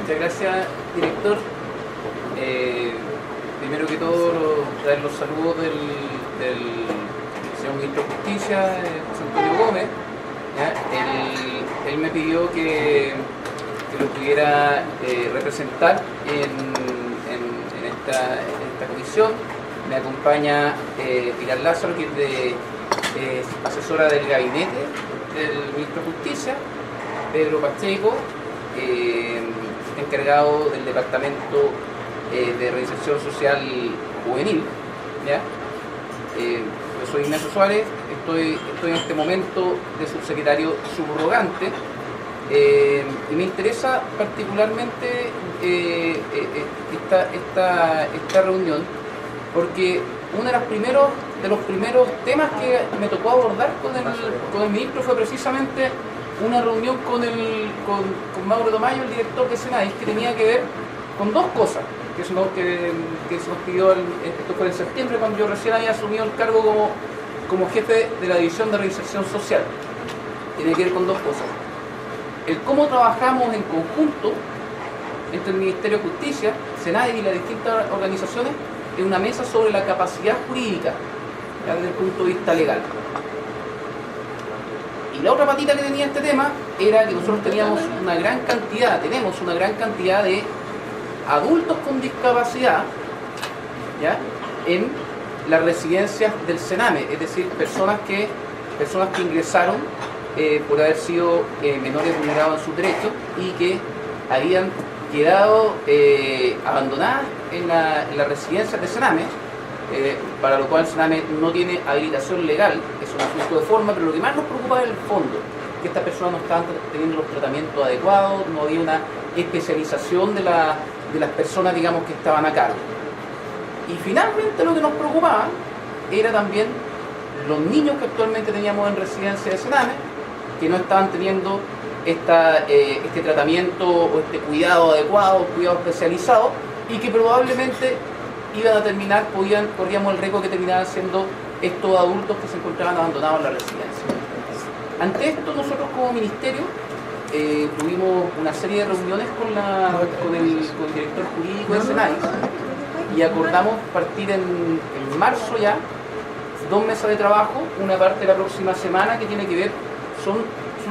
Muchas gracias, director. Primero que todo, dar los saludos del señor ministro de Justicia, José Antonio Gómez. Él me pidió que lo pudiera representar en esta comisión. Me acompaña Pilar Lázaro, que es asesora del gabinete del ministro de Justicia, Pedro Pacheco, encargado del departamento de reinserción social juvenil. ¿Ya? Yo soy Ignacio Suárez, estoy en este momento de subsecretario subrogante, y me interesa particularmente esta reunión porque uno de los primeros temas que me tocó abordar con el ministro fue precisamente una reunión con Mauro Tamayo, el director de SENADIS, que tenía que ver con dos cosas que se nos pidió. Esto fue en septiembre, cuando yo recién había asumido el cargo como jefe de la División de Reinserción Social. Tiene que ver con dos cosas: el cómo trabajamos en conjunto entre el Ministerio de Justicia, SENADIS y las distintas organizaciones en una mesa sobre la capacidad jurídica, ¿ya?, desde el punto de vista legal. Y la otra patita que tenía este tema era que nosotros tenemos una gran cantidad de adultos con discapacidad, ¿ya?, en las residencias del Sename, es decir, personas que ingresaron por haber sido menores vulnerados en sus derechos y que habían quedado abandonadas en las residencias de Sename, para lo cual Sename no tiene habilitación legal. Es un asunto de forma, pero lo que más nos preocupa es el fondo, que estas personas no estaban teniendo los tratamientos adecuados, no había una especialización de las personas, digamos, que estaban a cargo. Y finalmente lo que nos preocupaba era también los niños que actualmente teníamos en residencia de Sename, que no estaban teniendo este tratamiento o este cuidado adecuado, cuidado especializado, y que probablemente iban a terminar, corríamos el riesgo que terminaran siendo estos adultos que se encontraban abandonados en la residencia. Ante esto, nosotros como ministerio tuvimos una serie de reuniones con el director jurídico de SENADIS y acordamos partir en marzo ya 2 mesas de trabajo, una parte de la próxima semana que tiene que ver, son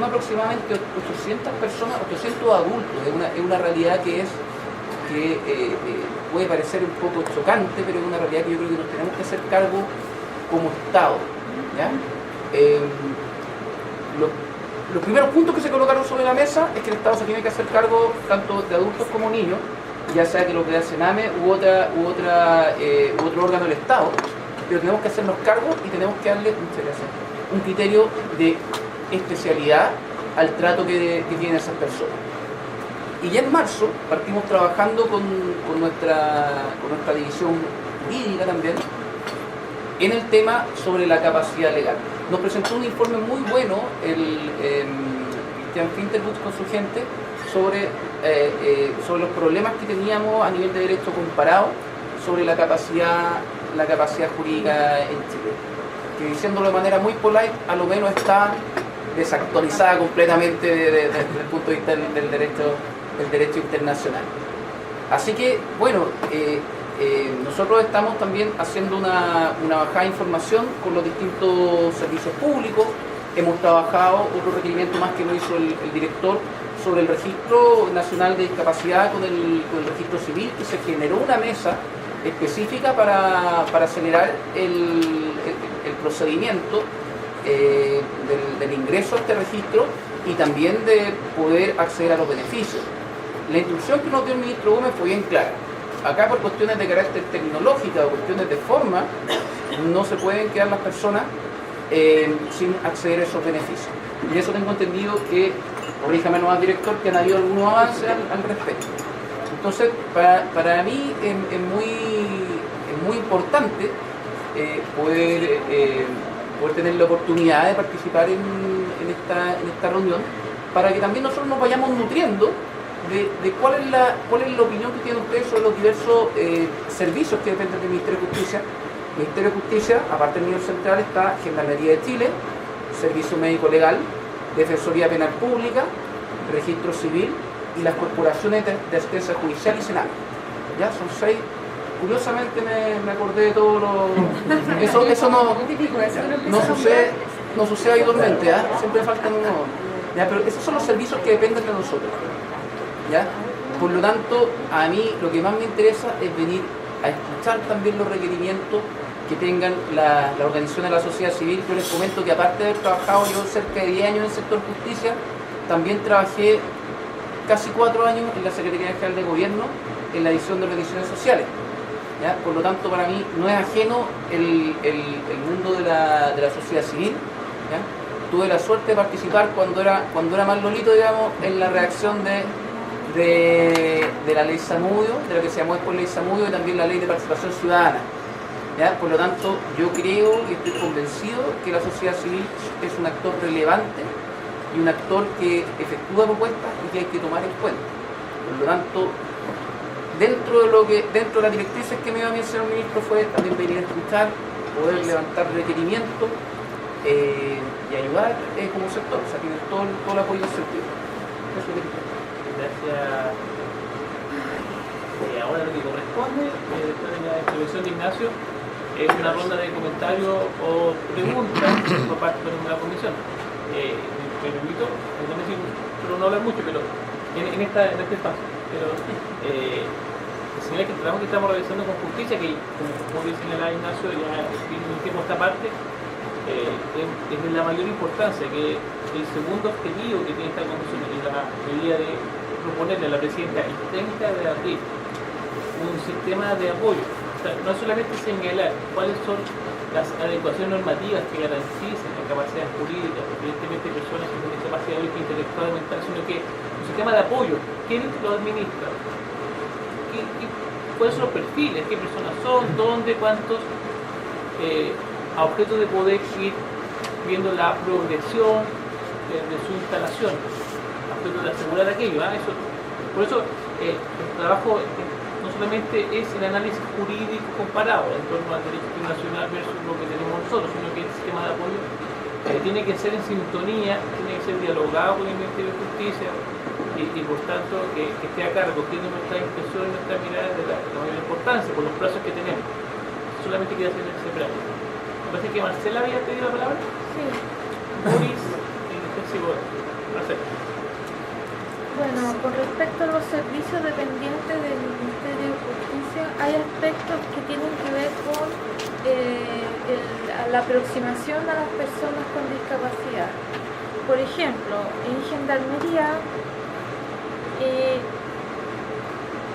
aproximadamente 800 personas, 800 adultos. Es una realidad que puede parecer un poco chocante, pero es una realidad que yo creo que nos tenemos que hacer cargo como Estado, ¿ya? Los primeros puntos que se colocaron sobre la mesa es que el Estado se tiene que hacer cargo tanto de adultos como niños, ya sea que lo crea Sename u otro órgano del Estado, pero tenemos que hacernos cargo y tenemos que darle un criterio de especialidad al trato que tienen esas personas. Y ya en marzo partimos trabajando con nuestra división jurídica también en el tema sobre la capacidad legal. Nos presentó un informe muy bueno el Cristian Finterbuch con su gente sobre los problemas que teníamos a nivel de derecho comparado sobre la capacidad jurídica en Chile, que, diciéndolo de manera muy polite, a lo menos está desactualizada completamente desde el punto de vista del derecho internacional. Así que, bueno, nosotros estamos también haciendo una bajada de información con los distintos servicios públicos. Hemos trabajado otro requerimiento más que lo hizo el director sobre el Registro Nacional de Discapacidad con el Registro Civil, y se generó una mesa específica para acelerar el procedimiento del ingreso a este registro y también de poder acceder a los beneficios. La instrucción que nos dio el ministro Gómez fue bien clara. Acá, por cuestiones de carácter tecnológico o cuestiones de forma, no se pueden quedar las personas sin acceder a esos beneficios. Y eso tengo entendido que, corríjame nomás, director, que han habido algunos avances al respecto. Entonces, para mí es muy importante poder tener la oportunidad de participar en esta reunión, para que también nosotros nos vayamos nutriendo de cuál es la opinión que tienen ustedes sobre los diversos servicios que dependen del Ministerio de Justicia. El Ministerio de Justicia, aparte del nivel central, está Gendarmería de Chile, Servicio Médico Legal, Defensoría Penal Pública, Registro Civil, y las corporaciones de asistencia judicial y Sename. ¿Ya? Son 6. Curiosamente me acordé de todo lo... Eso no sucede habitualmente, ¿ya? Siempre faltan uno. ¿Ya? Pero esos son los servicios que dependen de nosotros. ¿Ya? Por lo tanto, a mí lo que más me interesa es venir a escuchar también los requerimientos que tengan la organización de la sociedad civil. Yo les comento que aparte de haber trabajado yo cerca de 10 años en el sector justicia, también trabajé casi 4 años en la Secretaría General de Gobierno en la edición de organizaciones sociales. ¿Ya? Por lo tanto, para mí no es ajeno el mundo de la sociedad civil. ¿Ya? Tuve la suerte de participar cuando era más lolito, digamos, en la redacción de la ley Zamudio, de lo que se llamó después ley Zamudio, y también la ley de participación ciudadana. ¿Ya? Por lo tanto, yo creo y estoy convencido que la sociedad civil es un actor relevante y un actor que efectúa propuestas y que hay que tomar en cuenta. Por lo tanto, dentro de las directrices que me dio a mí el señor ministro fue también venir a escuchar, poder levantar requerimientos y ayudar como sector. O sea, tiene todo el apoyo del sentido. Eso es lo que quiero. Gracias. Ahora lo que corresponde, después de la intervención de Ignacio, es una ronda de comentarios o preguntas por parte de la comisión. Me permito, pero no hablar mucho, pero en este espacio. Pero señala que el trabajo que estamos realizando con justicia, que como dice señalaba Ignacio, ya viene un tiempo esta parte, es de la mayor importancia, que el segundo objetivo que tiene esta comisión es la medida de proponerle a la presidenta el 30 de abril un sistema de apoyo. O sea, no solamente señalar cuáles son las adecuaciones normativas que garanticen la capacidad jurídica, evidentemente personas con discapacidad intelectual y mental, sino que un sistema de apoyo. ¿Quién lo administra? ¿Cuáles son los perfiles? ¿Qué personas son? ¿Dónde? ¿Cuántos? A objeto de poder ir viendo la progresión de su instalación, a objeto de asegurar aquello. Por eso el trabajo no solamente es el análisis jurídico comparado en torno al derecho internacional versus lo que tenemos nosotros, sino que el sistema de apoyo tiene que ser en sintonía, tiene que ser dialogado con el Ministerio de Justicia y por tanto que esté acá recogiendo nuestra impresión y nuestra mirada de la mayor importancia por los plazos que tenemos. Solamente quería hacer ese preámbulo. Me parece que Marcela había pedido la palabra. Sí. Boris, Marcela. Bueno, con respecto a los servicios dependientes del Ministerio de Justicia, hay aspectos que tienen que ver con la aproximación a las personas con discapacidad. Por ejemplo, en Gendarmería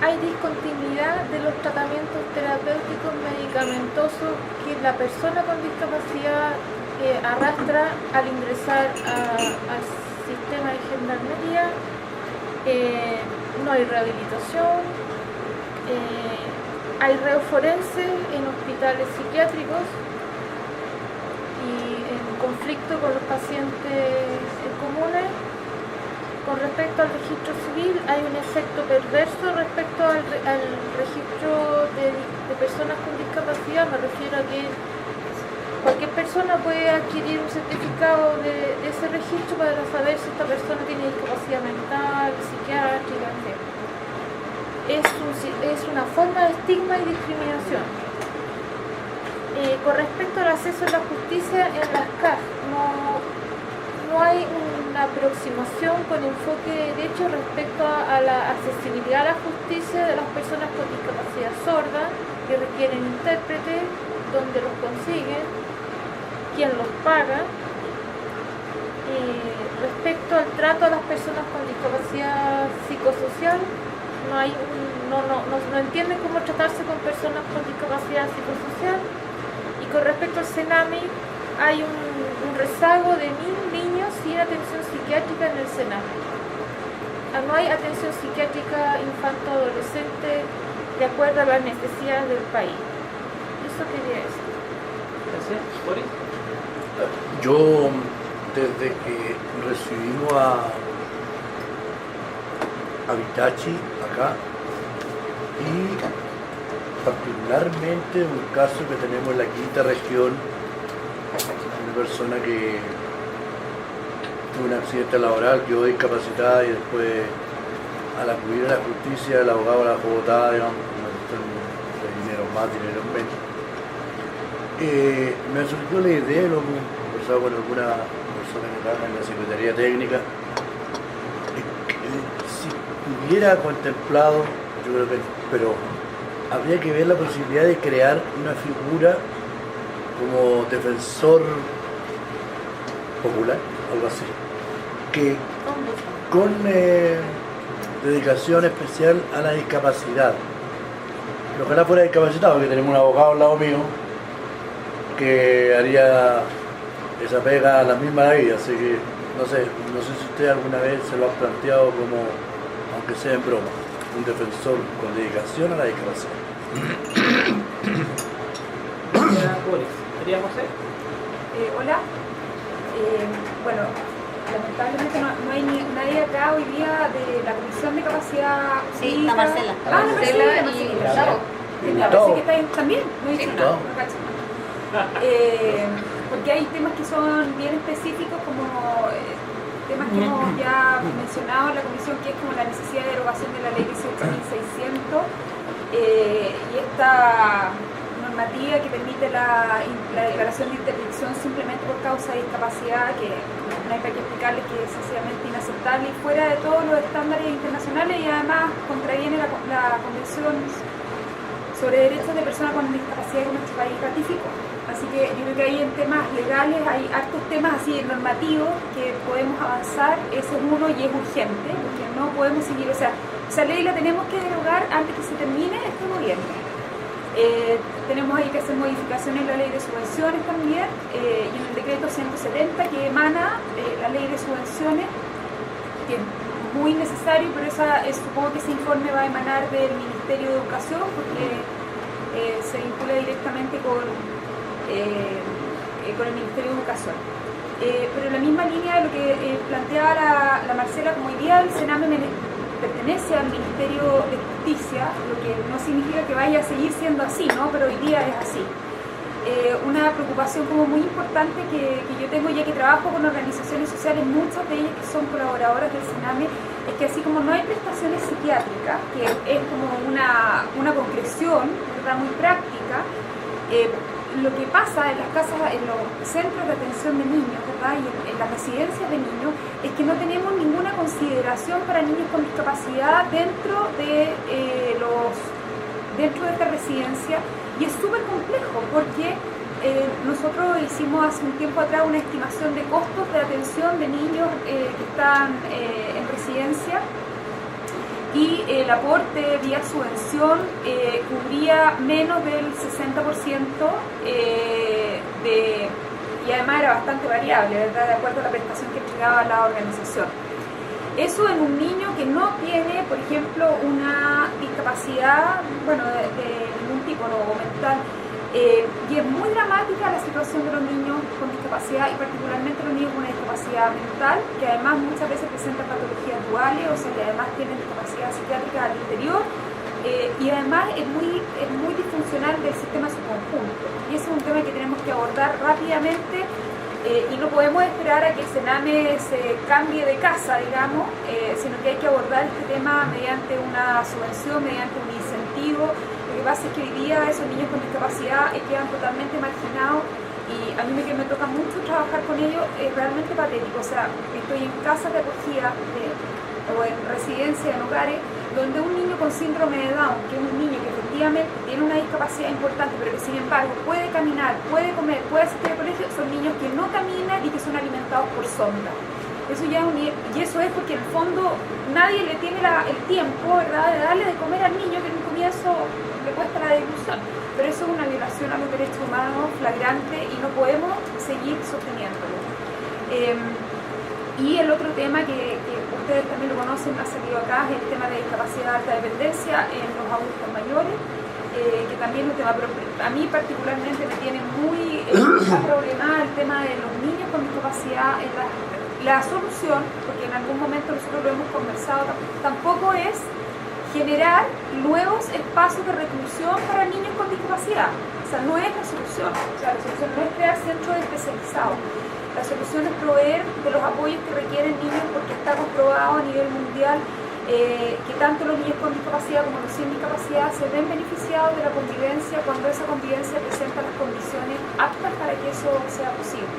hay discontinuidad de los tratamientos terapéuticos medicamentosos que la persona con discapacidad arrastra al ingresar al sistema de Gendarmería. No hay rehabilitación, hay reos forenses en hospitales psiquiátricos y en conflicto con los pacientes comunes. Con respecto al registro civil, hay un efecto perverso respecto al registro de personas con discapacidad. Me refiero a que cualquier persona puede adquirir un certificado de ese registro para saber si esta persona tiene discapacidad mental, psiquiátrica, etc. Es una forma de estigma y discriminación. Con respecto al acceso a la justicia en las CAF, no hay una aproximación con enfoque de derecho respecto a la accesibilidad a la justicia de las personas con discapacidad sorda que requieren intérpretes, dónde los consiguen, quién los paga. Respecto al trato a las personas con discapacidad psicosocial, no entienden cómo tratarse con personas con discapacidad psicosocial. Y con respecto al Sename, hay un rezago de 1000 niños sin atención psiquiátrica en el Sename. No hay atención psiquiátrica infanto-adolescente de acuerdo a las necesidades del país. Eso quería decir. Gracias. Boris. Yo, desde que recibimos a Vitachi acá, y particularmente un caso que tenemos en la quinta región, una persona que tuvo un accidente laboral, quedó discapacitada y después al acudir a la justicia, el abogado la dejó botada, digamos, una cuestión de dinero más, dinero menos. Me surgió la idea, lo hemos conversado con alguna persona que trabaja en la Secretaría Técnica, si hubiera contemplado, yo creo que, pero habría que ver la posibilidad de crear una figura como defensor popular, algo así, que con dedicación especial a la discapacidad. Ojalá fuera discapacitado, que tenemos un abogado al lado mío que haría esa pega a la misma vida, así que no sé si usted alguna vez se lo ha planteado como, aunque sea en broma, un defensor con dedicación a la discapacidad. ¿Quería José? Hola. Bueno, lamentablemente no hay nadie acá hoy día de la Comisión de Capacidad. Sí, la Marcela. La Marcela y Gustavo. Parece que está ahí también, no he dicho nada. Porque hay temas que son bien específicos, como temas que hemos ya mencionado en la comisión, que es como la necesidad de derogación de la ley 18.600 y esta normativa que permite la declaración de interdicción simplemente por causa de discapacidad, que no hay para qué explicarle que es sencillamente inaceptable y fuera de todos los estándares internacionales, y además contraviene la Convención sobre Derechos de Personas con Discapacidad que nuestro país ratificó. Así que yo creo que ahí en temas legales hay hartos temas así normativos que podemos avanzar. Ese es uno y es urgente, porque no podemos seguir, o sea, esa ley la tenemos que derogar antes que se termine este gobierno. Tenemos ahí que hacer modificaciones en la ley de subvenciones también y en el decreto 170 que emana la ley de subvenciones, que es muy necesario, pero supongo que ese informe va a emanar del Ministerio de Educación porque se vincula directamente con el Ministerio de Educación. Pero en la misma línea de lo que planteaba la Marcela, como hoy día el Sename pertenece al Ministerio de Justicia, lo que no significa que vaya a seguir siendo así, ¿no? Pero hoy día es así. Una preocupación como muy importante que yo tengo, ya que trabajo con organizaciones sociales, muchas de ellas que son colaboradoras del Sename, es que así como no hay prestaciones psiquiátricas, que es como una concreción, ¿verdad?, muy práctica, lo que pasa en las casas, en los centros de atención de niños, ¿verdad?, y en las residencias de niños, es que no tenemos ninguna consideración para niños con discapacidad dentro de esta residencia, y es súper complejo porque nosotros hicimos hace un tiempo atrás una estimación de costos de atención de niños que están en residencia, y el aporte vía subvención cubría menos del 60% y además era bastante variable, ¿verdad?, de acuerdo a la prestación que entregaba la organización. Eso en un niño que no tiene, por ejemplo, una discapacidad, bueno, de ningún tipo, no, mental, y es muy dramática la situación de los niños con discapacidad y particularmente los niños con una discapacidad mental, que además muchas veces presentan patologías duales, o sea que además tienen discapacidad psiquiátrica al interior, y además es muy disfuncional del sistema en su conjunto. Y ese es un tema que tenemos que abordar rápidamente, y no podemos esperar a que el Sename se cambie de casa, digamos, sino que hay que abordar este tema mediante una subvención, mediante un incentivo. Lo que pasa es que hoy día esos niños con discapacidad quedan totalmente marginados, y a mí que me toca mucho trabajar con ellos es realmente patético. O sea, estoy en casas de acogida o en residencias, en hogares, donde un niño con síndrome de Down, que es un niño que efectivamente tiene una discapacidad importante, pero que sin embargo puede caminar, puede comer, puede asistir al colegio, son niños que no caminan y que son alimentados por sonda. Eso ya y eso es porque en el fondo nadie le tiene el tiempo, ¿verdad?, de darle de comer al niño, que en un comienzo le cuesta la deglución. Pero eso es una violación a los derechos humanos flagrante y no podemos seguir sosteniéndolo. Y el otro tema que ustedes también lo conocen, ha salido acá, es el tema de discapacidad de alta dependencia en los adultos mayores, que también es un tema, pero a mí particularmente me tiene muy problemada el tema de los niños con discapacidad. La solución, porque en algún momento nosotros lo hemos conversado, tampoco es generar nuevos espacios de reclusión para niños con discapacidad. O sea, no es la solución. O sea, la solución no es crear centros especializados. La solución es proveer de los apoyos que requieren niños, porque está comprobado a nivel mundial que tanto los niños con discapacidad como los sin discapacidad se ven beneficiados de la convivencia cuando esa convivencia presenta las condiciones aptas para que eso sea posible.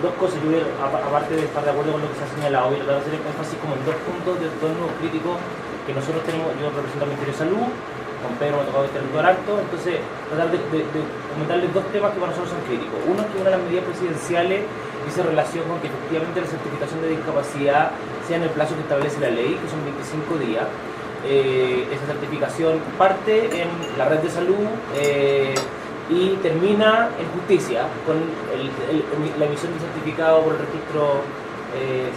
Dos cosas, yo aparte de estar de acuerdo con lo que se ha señalado, voy a tratar de hacer énfasis como en dos puntos de dos nuevos críticos que nosotros tenemos. Yo represento al Ministerio de Salud, con Pedro me ha tocado interactuar harto, entonces tratar de comentarles dos temas que para nosotros son críticos. Uno es que una de las medidas presidenciales dice relación con que efectivamente la certificación de discapacidad sea en el plazo que establece la ley, que son 25 días. Esa certificación parte en la red de salud y termina en justicia con la emisión de certificado por el registro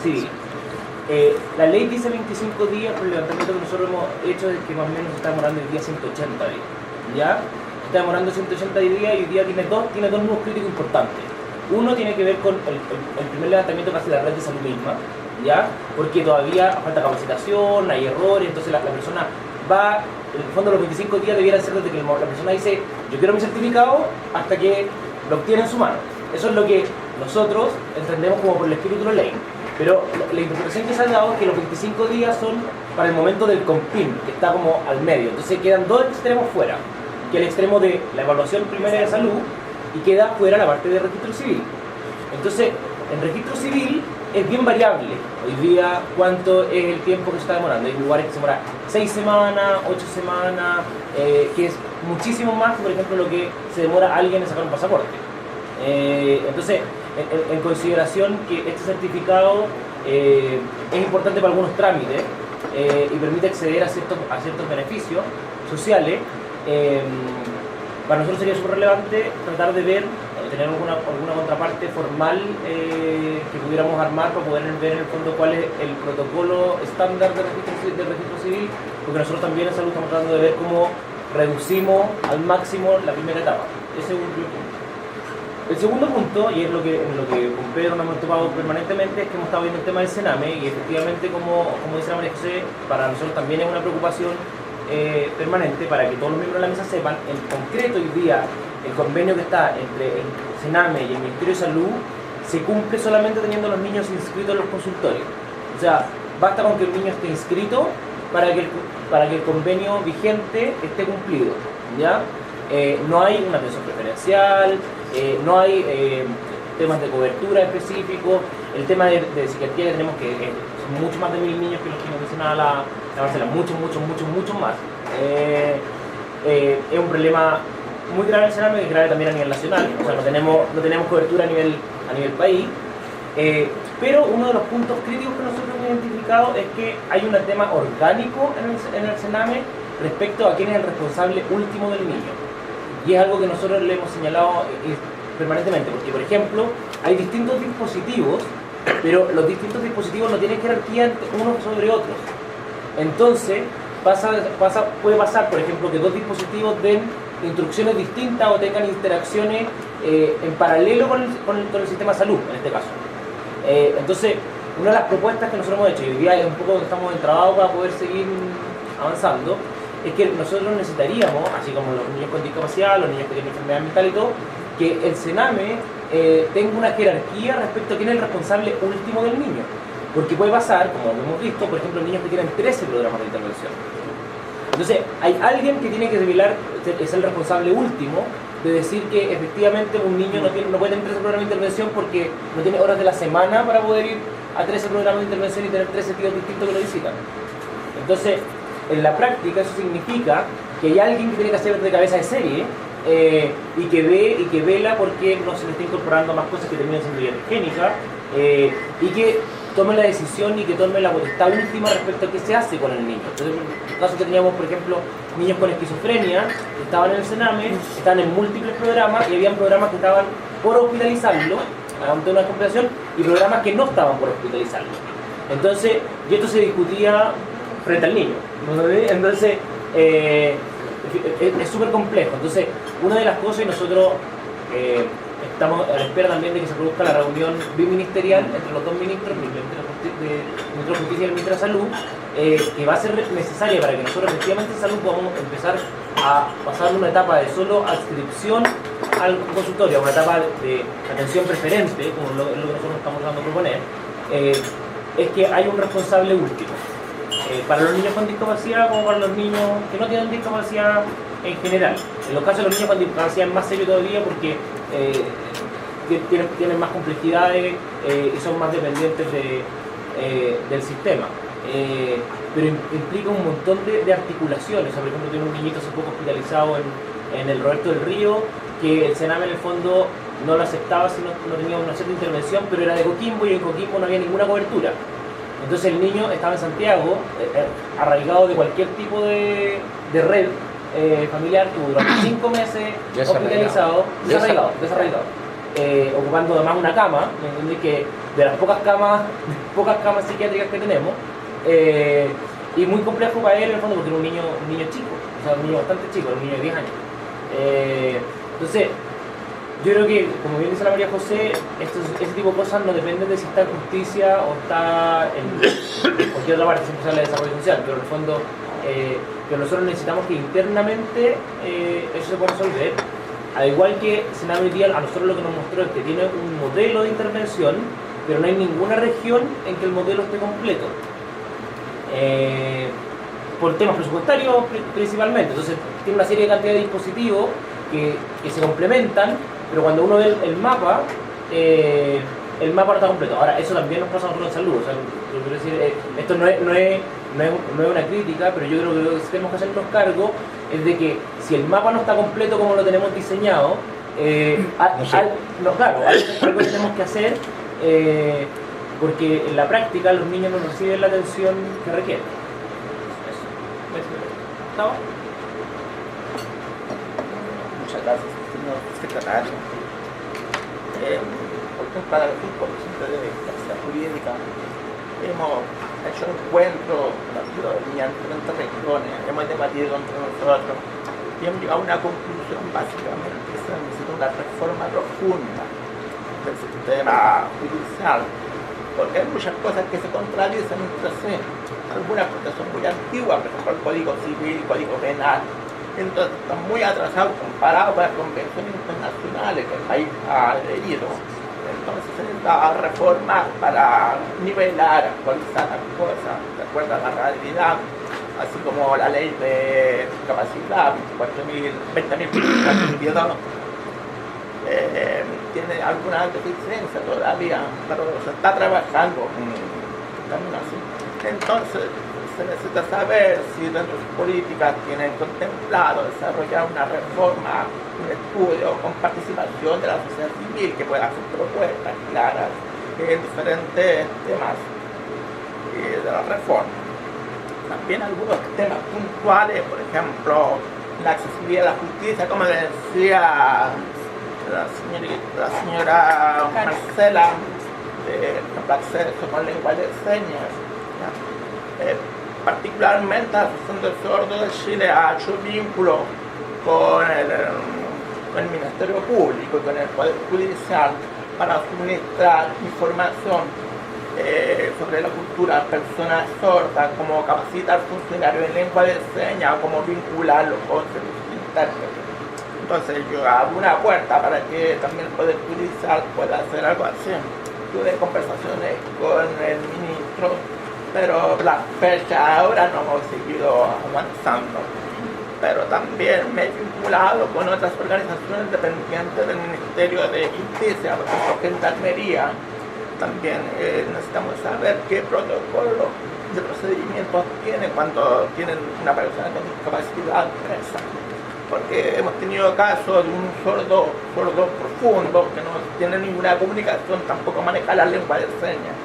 civil. La ley dice 25 días, pero el levantamiento que nosotros hemos hecho es que más o menos se está demorando el día 180 días. ¿Ya? Se está demorando 180 días y hoy día tiene dos nuevos críticos importantes. Uno tiene que ver con el primer levantamiento que hace la red de salud misma, ¿ya? Porque todavía falta capacitación, hay errores, entonces la persona va, en el fondo los 25 días debieran ser desde que la persona dice yo quiero mi certificado hasta que lo obtiene en su mano. Eso es lo que nosotros entendemos como por el espíritu de la ley. Pero la interpretación que se ha dado es que los 25 días son para el momento del COMPIN, que está como al medio. Entonces quedan dos extremos fuera, que es el extremo de la evaluación primaria de salud y queda fuera la parte de registro civil. Entonces, en registro civil es bien variable hoy día cuánto es el tiempo que se está demorando. Hay lugares que se demoran 6 semanas, 8 semanas, que es muchísimo más que, por ejemplo, lo que se demora alguien en sacar un pasaporte. Entonces, en consideración que este certificado es importante para algunos trámites y permite acceder a ciertos beneficios sociales, para nosotros sería súper relevante tratar de ver, tener alguna contraparte formal que pudiéramos armar para poder ver en el fondo cuál es el protocolo estándar de registro civil, porque nosotros también en salud estamos tratando de ver cómo reducimos al máximo la primera etapa. Ese es un primer punto. El segundo punto, y es lo que con Pedro nos hemos topado permanentemente, es que hemos estado viendo el tema del Sename y efectivamente, como dice la María José, para nosotros también es una preocupación permanente para que todos los miembros de la mesa sepan, en concreto hoy día, el convenio que está entre el Sename y el Ministerio de Salud se cumple solamente teniendo a los niños inscritos en los consultorios. O sea, basta con que el niño esté inscrito para que el convenio vigente esté cumplido, ¿ya? No hay una atención preferencial, no hay temas de cobertura específicos, el tema de psiquiatría que tenemos que son mucho más de 1000 niños que los que nos mencionaba la Marcela, mucho más. Es un problema muy grave en el Sename, que es grave también a nivel nacional, o sea, no tenemos cobertura a nivel país, pero uno de los puntos críticos que nosotros hemos identificado es que hay un tema orgánico en el Sename respecto a quién es el responsable último del niño. Y es algo que nosotros le hemos señalado permanentemente, porque por ejemplo hay distintos dispositivos, pero los distintos dispositivos no tienen jerarquía unos sobre otros. Entonces puede pasar, por ejemplo, que dos dispositivos den instrucciones distintas o tengan interacciones en paralelo con el sistema de salud, en este caso. Entonces, una de las propuestas que nosotros hemos hecho, y hoy día es un poco que estamos en trabajo para poder seguir avanzando, es que nosotros necesitaríamos, así como los niños con discapacidad, los niños que tienen enfermedad mental y todo, que el Sename tenga una jerarquía respecto a quién es el responsable último del niño. Porque puede pasar, como lo hemos visto, por ejemplo, niños que tienen 13 programas de intervención. Entonces, hay alguien que tiene que revelar, es el responsable último, de decir que efectivamente un niño no puede tener 13 programas de intervención porque no tiene horas de la semana para poder ir a 13 programas de intervención y tener 13 tíos distintos que lo visitan. Entonces, en la práctica eso significa que hay alguien que tiene que hacer de cabeza de serie y que vela porque no se le está incorporando más cosas que terminan siendo iatrogénicas y que tome la decisión y que tome la potestad última respecto a qué se hace con el niño. Entonces, en el caso que teníamos, por ejemplo, niños con esquizofrenia que estaban en el Sename, estaban en múltiples programas y habían programas que estaban por hospitalizarlo, ante una complicación, y programas que no estaban por hospitalizarlo. Entonces, y esto se discutía frente al niño. Entonces, es súper complejo. Entonces, una de las cosas, y nosotros estamos a la espera también de que se produzca la reunión biministerial entre los dos ministros, el ministro de Justicia y el ministro de Salud, que va a ser necesaria para que nosotros efectivamente en salud podamos empezar a pasar una etapa de solo adscripción al consultorio, a una etapa de atención preferente, como lo que nosotros estamos tratando de proponer, es que hay un responsable último. Para los niños con discapacidad como para los niños que no tienen discapacidad en general. En los casos de los niños con discapacidad es más serio todavía porque tienen más complejidades y son más dependientes del sistema. Pero implica un montón de articulaciones. O sea, por ejemplo, tiene un niñito hace poco hospitalizado en el Roberto del Río, que el Sename en el fondo no lo aceptaba si no tenía una cierta intervención, pero era de Coquimbo y en Coquimbo no había ninguna cobertura. Entonces el niño estaba en Santiago, arraigado de cualquier tipo de red familiar, tuvo durante 5 meses hospitalizado, desarraigado. Ocupando además una cama, ¿me entendés? Que de las pocas camas psiquiátricas que tenemos, y muy complejo para él en el fondo porque era un niño chico, o sea, un niño bastante chico, un niño de 10 años. Entonces, yo creo que, como bien dice la María José, ese tipo de cosas no dependen de si está en justicia o está en cualquier otra parte, siempre se habla de desarrollo social, pero en el fondo, que nosotros necesitamos que internamente eso se pueda resolver. Al igual que Sename hoy día, a nosotros lo que nos mostró es que tiene un modelo de intervención, pero no hay ninguna región en que el modelo esté completo. Por temas presupuestarios principalmente. Entonces tiene una serie de cantidad de dispositivos que se complementan, pero cuando uno ve el mapa no está completo. Ahora, eso también nos pasa a nosotros en salud. O sea, quiero decir, esto no es una crítica, pero yo creo que lo que tenemos que hacernos cargo es de que si el mapa no está completo como lo tenemos diseñado, algo tenemos que hacer, porque en la práctica los niños no reciben la atención que requieren. ¿Estaba? Muchas gracias, señor secretario. Para el grupo de discapacidad jurídica hemos hecho encuentros con la ciudadanía en diferentes regiones, hemos debatido entre nosotros y hemos llegado a una conclusión básicamente que se necesita una reforma profunda del sistema judicial, porque hay muchas cosas que se contradicen entre sí, algunas porque son muy antiguas, por ejemplo el Código Civil, el Código Penal, entonces están muy atrasados comparados con las convenciones internacionales que el país ha adherido. Entonces se necesita reformar para nivelar, actualizar las cosas de acuerdo a la realidad, así como la ley de discapacidad 20.022 tiene algunas deficiencias todavía, pero se está trabajando en camino así. Entonces se necesita saber si dentro de sus políticas tienen contemplado desarrollar una reforma, un estudio con participación de la sociedad civil que pueda hacer propuestas claras en diferentes temas de la reforma. También algunos temas puntuales, por ejemplo, la accesibilidad a la justicia, como decía la señora Marcela, el acceso con lengua de señas. Particularmente la Asociación del Sordo de Chile ha hecho vínculo con el Ministerio Público y con el Poder Judicial para suministrar información sobre la cultura de personas sordas, como capacitar funcionarios en lengua de señas, como vincularlos con servicios intérpretes. Entonces yo abro una puerta para que también el Poder Judicial pueda hacer algo así. Tuve conversaciones con el ministro, pero la fecha ahora no hemos seguido avanzando. Pero también me he vinculado con otras organizaciones dependientes del Ministerio de Justicia, por ejemplo, Gendarmería. También necesitamos saber qué protocolo de procedimientos tienen cuando tienen una persona con discapacidad presa. Porque hemos tenido casos de un sordo profundo que no tiene ninguna comunicación, tampoco maneja la lengua de señas,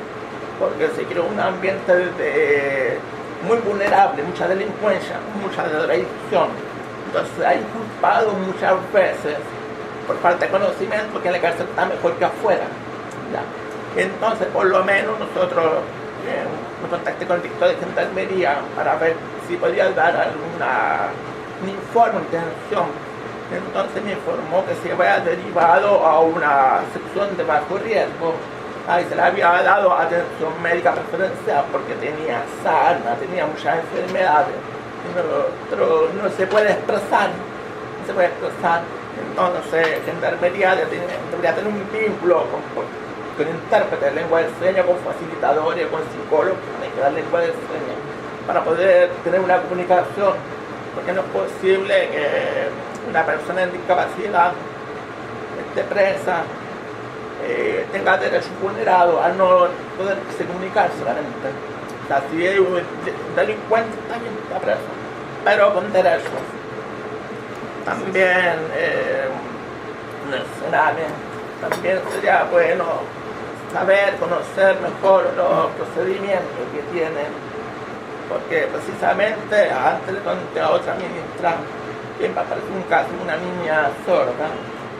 porque se creó un ambiente muy vulnerable, mucha delincuencia, mucha drogadicción. Entonces hay culpados muchas veces por falta de conocimiento que en la cárcel está mejor que afuera. ¿Ya? Entonces, por lo menos nosotros me contacté con el director de Gendarmería para ver si podía dar un informe, una intención. Entonces me informó que se había derivado a una sección de bajo riesgo. Ahí se le había dado atención médica preferencial porque tenía sarna, tenía muchas enfermedades, pero no se puede expresar, Entonces, Gendarmería debería tener un vínculo con intérpretes de lengua de señas, con facilitadores, con psicólogos que dan lengua de señas, para poder tener una comunicación, porque no es posible que una persona en discapacidad esté presa, tenga derechos vulnerados al no poder comunicarse solamente. O sea, si es un delincuente también está preso, pero con derechos. También en el Sename también sería bueno saber, conocer mejor los procedimientos que tienen, porque precisamente antes le conté a otra ministra que me apareció un caso de una niña sorda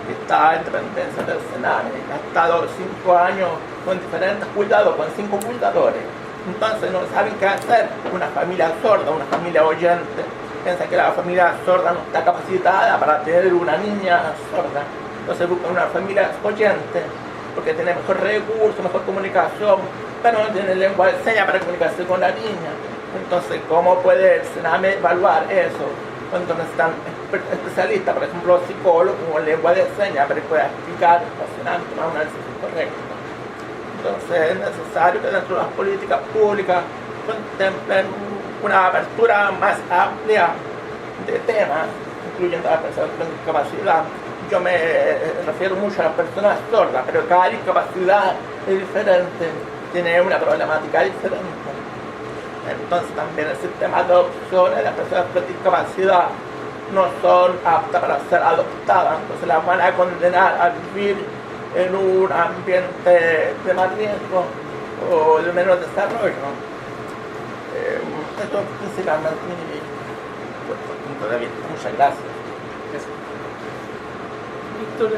que está en dependencia del Sename, ha estado 5 años con diferentes cuidados, con 5 cuidadores. Entonces no saben qué hacer. Una familia sorda, una familia oyente, piensa que la familia sorda no está capacitada para tener una niña sorda. Entonces buscan una familia oyente porque tiene mejor recursos, mejor comunicación, pero no tiene lengua de señas para comunicarse con la niña. Entonces, ¿cómo puede el Sename evaluar eso? Cuando necesitan especialistas, por ejemplo, psicólogos con lengua de señas, para que pueda explicar fascinante, tomar un análisis correcto. Entonces es necesario que dentro de las políticas públicas contemplen una apertura más amplia de temas, incluyendo a las personas con discapacidad. Yo me refiero mucho a las personas sordas, pero cada discapacidad es diferente, tiene una problemática diferente. Entonces también el sistema de adopción de las personas con discapacidad no son aptas para ser adoptadas, entonces las van a condenar a vivir en un ambiente de más riesgo o de menor desarrollo. Esto es principalmente mi punto de vista. Muchas gracias. Víctor,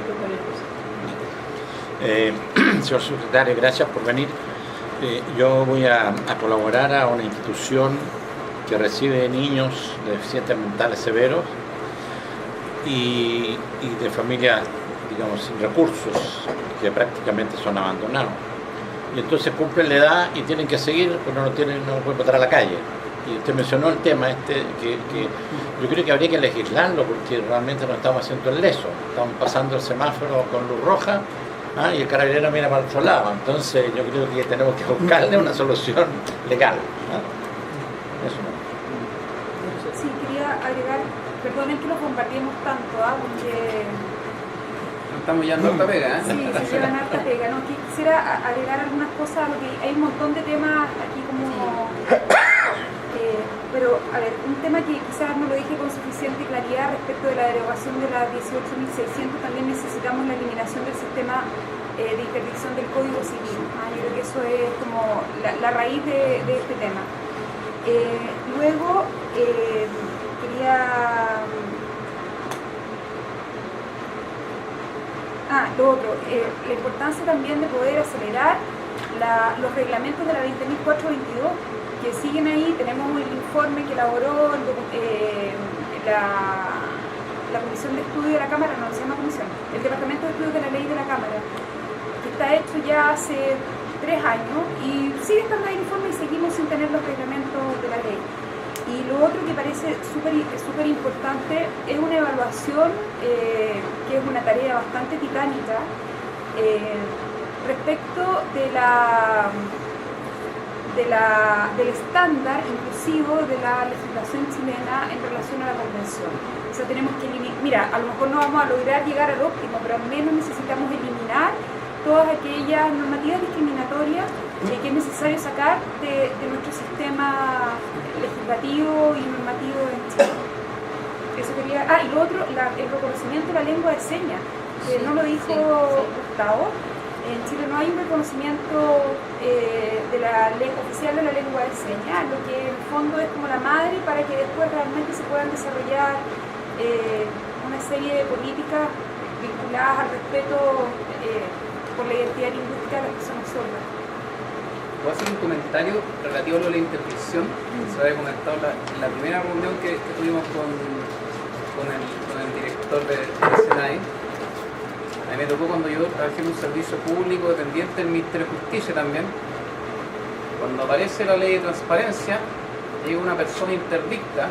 señor secretario, gracias por venir. Yo voy a colaborar a una institución que recibe niños de deficientes mentales severos y de familias, digamos, sin recursos, que prácticamente son abandonados. Y entonces cumplen la edad y tienen que seguir, pues no pueden botar a la calle. Y usted mencionó el tema que yo creo que habría que legislarlo porque realmente no estamos haciendo el leso. Estamos pasando el semáforo con luz roja y el carabinero mira para el otro lado. Entonces yo creo que tenemos que buscarle una solución legal. Eso. Sí, quería agregar, perdonen que los bombardeemos tanto, porque estamos llevando harta pega, ¿eh? Sí, se llevan harta pega. No, quisiera agregar algunas cosas, porque hay un montón de temas aquí como... pero, a ver, un tema que quizás no lo dije con suficiente claridad respecto de la derogación de la 18.600, también necesitamos la eliminación del sistema de interdicción del Código Civil. Yo creo que eso es como la raíz de este tema. Luego, quería... lo otro, la importancia también de poder acelerar los reglamentos de la 20.422 que siguen ahí. Tenemos el informe que elaboró la Comisión de Estudio de la Cámara, no se llama comisión, el Departamento de Estudios de la Ley de la Cámara, que está hecho ya hace 3 años y sigue estando ahí el informe y seguimos sin tener los reglamentos de la ley. Y lo otro que parece súper importante es una evaluación, que es una tarea bastante titánica, respecto del estándar inclusivo de la legislación chilena en relación a la convención. O sea, tenemos que eliminar, mira, a lo mejor no vamos a lograr llegar al óptimo, pero al menos necesitamos eliminar todas aquellas normativas discriminatorias que es necesario sacar de nuestro sistema legislativo y normativo en Chile. Eso quería... y lo otro, el reconocimiento de la lengua de señas, que no lo dijo Gustavo. En Chile no hay un reconocimiento de la ley oficial de la lengua de señas, lo que en el fondo es como la madre para que después realmente se puedan desarrollar una serie de políticas vinculadas al respeto por la identidad lingüística de las personas sordas. Voy a hacer un comentario relativo a la interpretación. Se había comentado en la primera reunión que tuvimos con el director de SENAI. A mí me tocó cuando yo trabajé en un servicio público dependiente del Ministerio de Justicia también. Cuando aparece la ley de transparencia, llega una persona interdicta,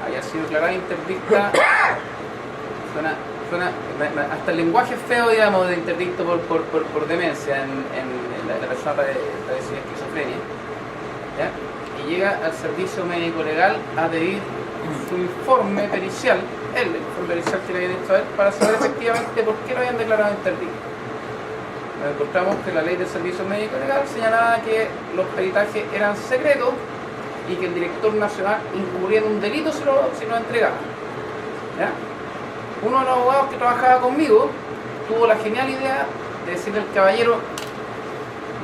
haya sido declarada interdicta, suena hasta el lenguaje feo, digamos, de interdicto por demencia en la persona padecida de esquizofrenia, ¿ya? Y llega al servicio médico legal a pedir su informe pericial, el informe pericial que le habían hecho a él, para saber efectivamente por qué lo habían declarado interdicto. Nos encontramos que la ley del servicio médico legal señalaba que los peritajes eran secretos y que el director nacional incurría en un delito si lo entregaba. ¿Ya? Uno de los abogados que trabajaba conmigo tuvo la genial idea de decirle al caballero: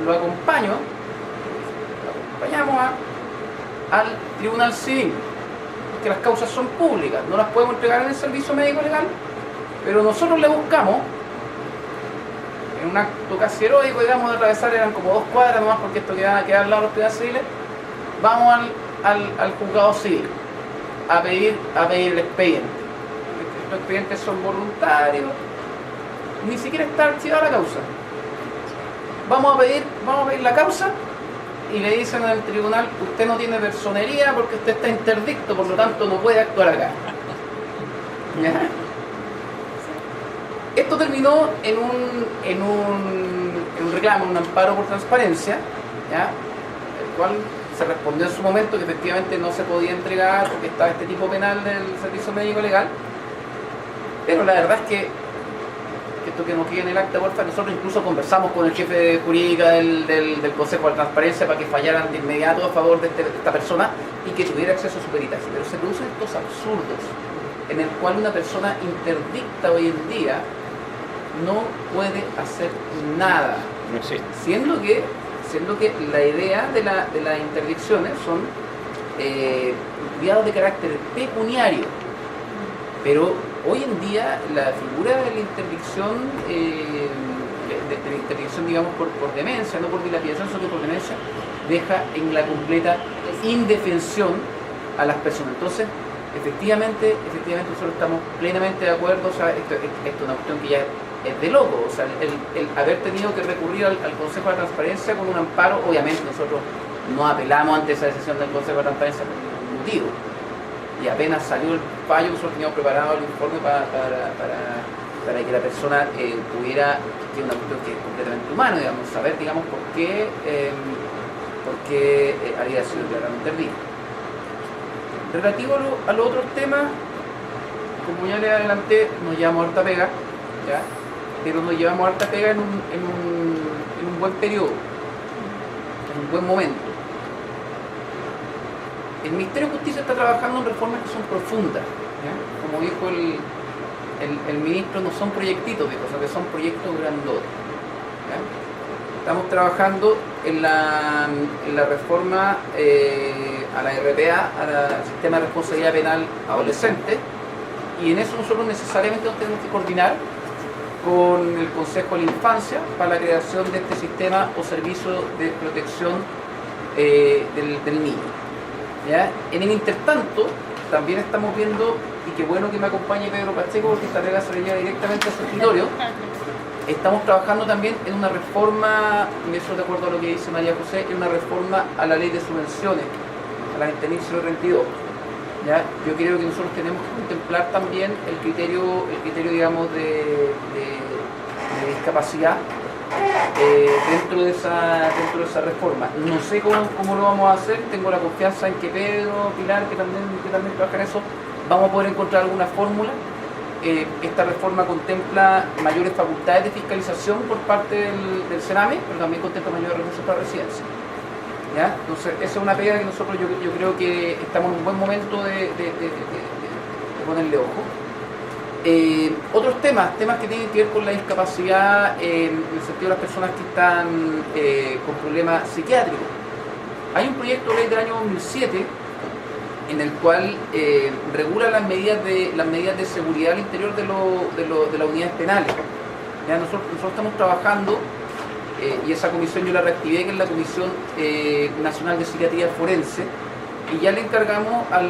lo acompañamos al tribunal civil, porque las causas son públicas, no las podemos entregar en el servicio médico legal, pero nosotros le buscamos, en un acto casi heroico, digamos, de atravesar, eran como 2 cuadras nomás, porque esto queda al lado de los tribunales civiles, vamos al juzgado civil a pedir el expediente. Los expedientes son voluntarios, ni siquiera está archivada la causa. Vamos a pedir la causa y le dicen al tribunal: usted no tiene personería porque usted está interdicto, por lo tanto no puede actuar acá. ¿Ya? Esto terminó en un reclamo, en un amparo por transparencia, ¿ya? El cual se respondió en su momento que efectivamente no se podía entregar porque estaba este tipo penal del servicio médico legal. Pero la verdad es que esto que nos quede en el acta, porfa, nosotros incluso conversamos con el jefe de jurídica del Consejo de Transparencia para que fallaran de inmediato a favor de esta persona y que tuviera acceso a su peritaje. Pero se producen estos absurdos en el cual una persona interdicta hoy en día no puede hacer nada. No existe. Siendo que la idea de las interdicciones son cuidados de carácter pecuniario. Pero hoy en día la figura de la interdicción, digamos, por demencia, no por dilapidación, sino por demencia, deja en la completa indefensión a las personas. Entonces, efectivamente nosotros estamos plenamente de acuerdo. O sea, esto es una cuestión que ya es de loco. O sea, el haber tenido que recurrir al Consejo de Transparencia con un amparo, obviamente nosotros no apelamos ante esa decisión del Consejo de Transparencia por ningún motivo. Y apenas salió el fallo, nosotros teníamos preparado el informe para que la persona pudiera, que es una cuestión que es completamente humana, digamos, saber, digamos, por qué había sido declarado interdicto. Relativo a los otros temas, como ya le adelanté, nos llevamos harta pega, ¿ya? Pero nos llevamos harta pega en un buen periodo, en un buen momento. El Ministerio de Justicia está trabajando en reformas que son profundas, ¿ya? Como dijo el ministro, no son proyectitos, dijo, sino que son proyectos grandotes, ¿ya? Estamos trabajando en la reforma a la RPA, al Sistema de Responsabilidad Penal Adolescente, y en eso nosotros necesariamente nos tenemos que coordinar con el Consejo de la Infancia para la creación de este sistema o servicio de protección del niño. ¿Ya? En el intertanto, también estamos viendo, y qué bueno que me acompañe Pedro Pacheco porque esta regla se le lleva directamente a su escritorio, estamos trabajando también en una reforma, y eso de acuerdo a lo que dice María José, en una reforma a la ley de subvenciones, a la 20.032. ¿Ya? Yo creo que nosotros tenemos que contemplar también el criterio digamos, de discapacidad dentro de esa reforma. No sé cómo lo vamos a hacer, tengo la confianza en que Pedro, Pilar, que también trabaja en eso, vamos a poder encontrar alguna fórmula. Esta reforma contempla mayores facultades de fiscalización por parte del Sename, pero también contempla mayores recursos para residencia. ¿Ya? Entonces, esa es una pega que nosotros yo creo que estamos en un buen momento de ponerle ojo. Otros temas que tienen que ver con la discapacidad en el sentido de las personas que están con problemas psiquiátricos. Hay un proyecto de ley del año 2007 en el cual regula las medidas de seguridad al interior de las unidades penales. ¿Ya? Nosotros estamos trabajando, y esa comisión yo la reactivé, que es la Comisión Nacional de Psiquiatría Forense, y ya le encargamos a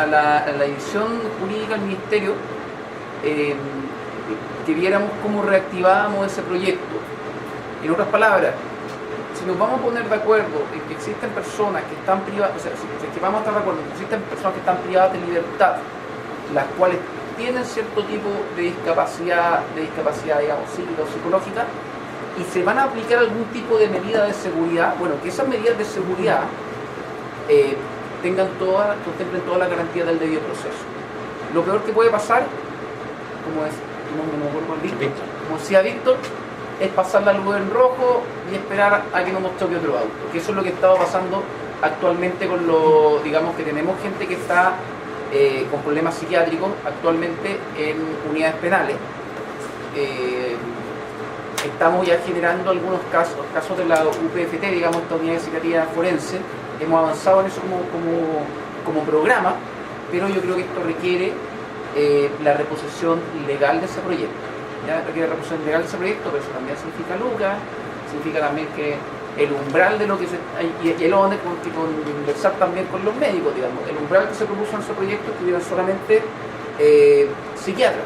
la División Jurídica del Ministerio que viéramos cómo reactivábamos ese proyecto. En otras palabras, si nos vamos a poner de acuerdo en que existen personas que están privadas, o sea, si vamos a estar de acuerdo en que existen personas que están privadas de libertad, las cuales tienen cierto tipo de discapacidad digamos, psíquica o psicológica, y se van a aplicar algún tipo de medida de seguridad, bueno, que esas medidas de seguridad contemplen todas las garantías del debido proceso. Lo peor que puede pasar, como decía Víctor, es pasar la luz en rojo y esperar a que no nos choque otro auto, que eso es lo que estaba pasando actualmente con digamos que tenemos gente que está con problemas psiquiátricos actualmente en unidades penales. Estamos ya generando algunos casos de la UPFT, digamos, esta unidad de psiquiatría forense. Hemos avanzado en eso como programa, pero yo creo que esto requiere la reposición legal de ese proyecto. ¿Ya? Requiere la reposición legal de ese proyecto, pero eso también significa lucas, significa también que el umbral de lo que y el ONE conversar también con los médicos, digamos, el umbral que se propuso en ese proyecto es que hubiera solamente psiquiatras.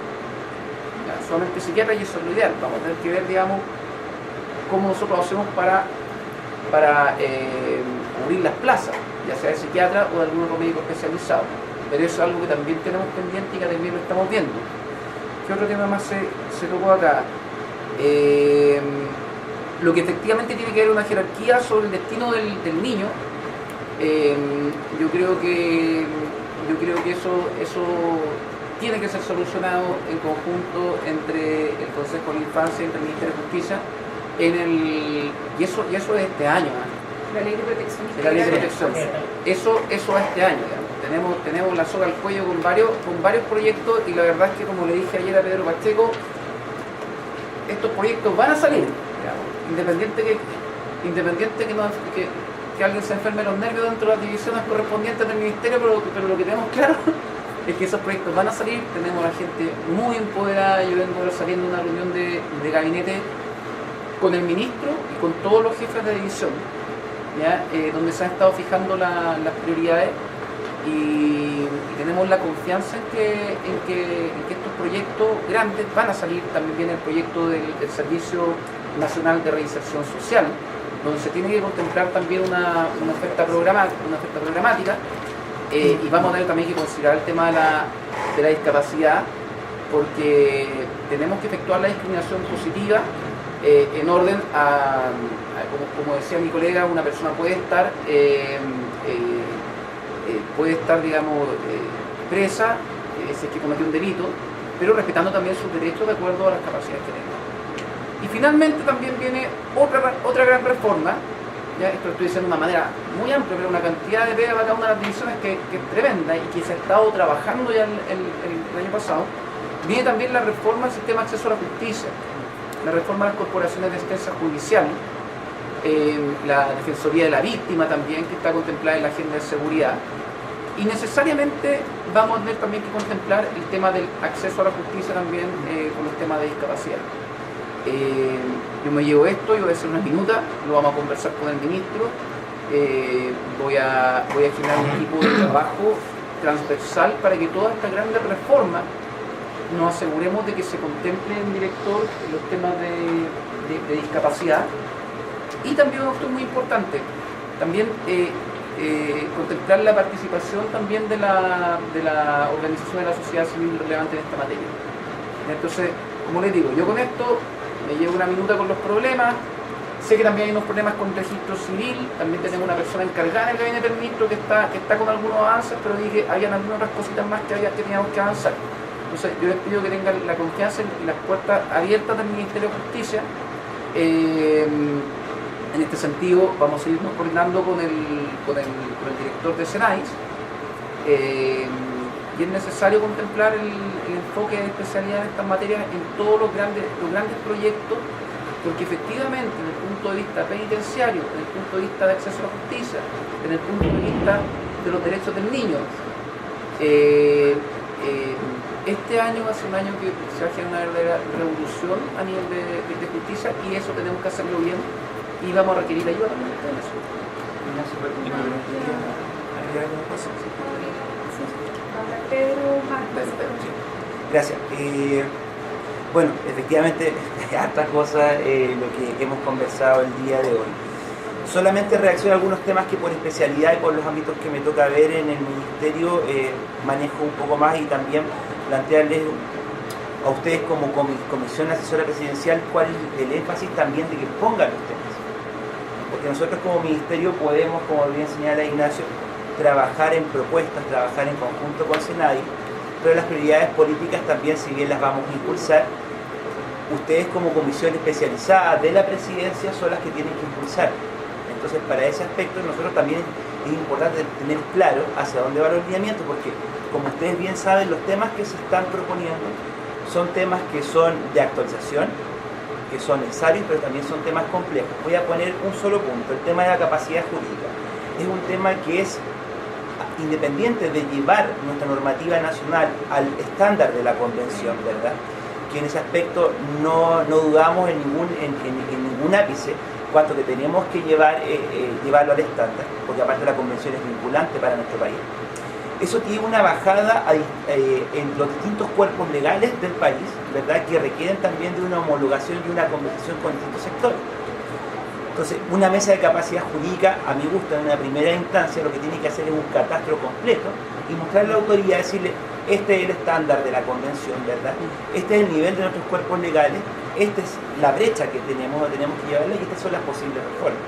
Solamente psiquiatra, y eso es lo ideal. Vamos a tener que ver, digamos, cómo nosotros hacemos para cubrir las plazas, ya sea de psiquiatra o de algún otro médico especializado. Pero eso es algo que también tenemos pendiente y que también lo estamos viendo. ¿Qué otro tema más se tocó acá? Lo que efectivamente tiene que haber una jerarquía sobre el destino del niño. Yo creo que eso tiene que ser solucionado en conjunto entre el Consejo de la Infancia y entre el Ministerio de Justicia y eso es este año. La ley de protección. La ley de protección. Eso es este año, digamos. Tenemos la soga al cuello con varios proyectos, y la verdad es que, como le dije ayer a Pedro Pacheco, estos proyectos van a salir, digamos, independiente que alguien se enferme los nervios dentro de las divisiones correspondientes del ministerio, pero lo que tenemos claro es que esos proyectos van a salir. Tenemos a la gente muy empoderada. Yo vengo saliendo de una reunión de gabinete con el ministro y con todos los jefes de división, ¿ya? Donde se han estado fijando las prioridades, y tenemos la confianza en que estos proyectos grandes van a salir. También viene el proyecto del Servicio Nacional de Reinserción Social, donde se tiene que contemplar también una oferta programática. Y vamos a tener también que considerar el tema de la discapacidad, porque tenemos que efectuar la discriminación positiva en orden a como decía mi colega, una persona puede estar digamos, presa si es que cometió un delito, pero respetando también sus derechos de acuerdo a las capacidades que tenga. Y finalmente también viene otra gran reforma. Ya, esto lo estoy diciendo de una manera muy amplia, pero una cantidad de pega para cada una de las divisiones que es tremenda y que se ha estado trabajando ya el año pasado. Viene también la reforma del sistema de acceso a la justicia, la reforma de las corporaciones de asistencia judicial, la defensoría de la víctima también, que está contemplada en la agenda de seguridad. Y necesariamente vamos a tener también que contemplar el tema del acceso a la justicia también con los temas de discapacidad. Yo me llevo esto, yo voy a hacer unas minutas, lo vamos a conversar con el ministro, voy a generar un equipo de trabajo transversal para que todas estas grandes reformas nos aseguremos de que se contemple en director los temas de discapacidad. Y también esto es muy importante, también contemplar la participación también de la organización de la sociedad civil relevante en esta materia. Entonces, como les digo, yo con esto me llevo una minuta con los problemas. Sé que también hay unos problemas con el registro civil. También tenemos una persona encargada en el gabinete del ministro que está con algunos avances, pero dije que habían algunas otras cositas más que teníamos que avanzar. Entonces yo les pido que tengan la confianza y las puertas abiertas del Ministerio de Justicia. En este sentido vamos a irnos coordinando con el director de SENAIS. Y es necesario contemplar el enfoque de especialidad en estas materias en todos los grandes proyectos, porque efectivamente desde el punto de vista penitenciario, desde el punto de vista de acceso a la justicia, desde el punto de vista de los derechos del niño, este año va a ser un año que se va a generar una verdadera revolución a nivel de justicia, y eso tenemos que hacerlo bien, y vamos a requerir ayuda también en eso. Pedro, gracias. Bueno, efectivamente, hartas cosas lo que hemos conversado el día de hoy. Solamente reacciono a algunos temas que por especialidad y por los ámbitos que me toca ver en el ministerio manejo un poco más, y también plantearles a ustedes como Comisión Asesora Presidencial cuál es el énfasis también de que pongan los temas. Porque nosotros como Ministerio podemos, como bien señala Ignacio, trabajar en propuestas, trabajar en conjunto con Senadi, pero las prioridades políticas también, si bien las vamos a impulsar, ustedes como comisión especializada de la presidencia son las que tienen que impulsar. Entonces, para ese aspecto nosotros también es importante tener claro hacia dónde va el lineamiento, porque como ustedes bien saben, los temas que se están proponiendo son temas que son de actualización, que son necesarios, pero también son temas complejos. Voy a poner un solo punto, el tema de la capacidad jurídica. Es un tema que es independiente de llevar nuestra normativa nacional al estándar de la convención, ¿verdad? Que en ese aspecto no dudamos en ningún ápice, cuanto que tenemos que llevarlo al estándar, porque aparte la convención es vinculante para nuestro país. Eso tiene una bajada en los distintos cuerpos legales del país, ¿verdad? Que requieren también de una homologación y una conversación con distintos sectores. Entonces, una mesa de capacidad jurídica, a mi gusto, en una primera instancia, lo que tiene que hacer es un catastro completo y mostrarle a la autoridad, decirle, este es el estándar de la convención, ¿verdad? Este es el nivel de nuestros cuerpos legales, esta es la brecha que tenemos que llevarla y estas son las posibles reformas.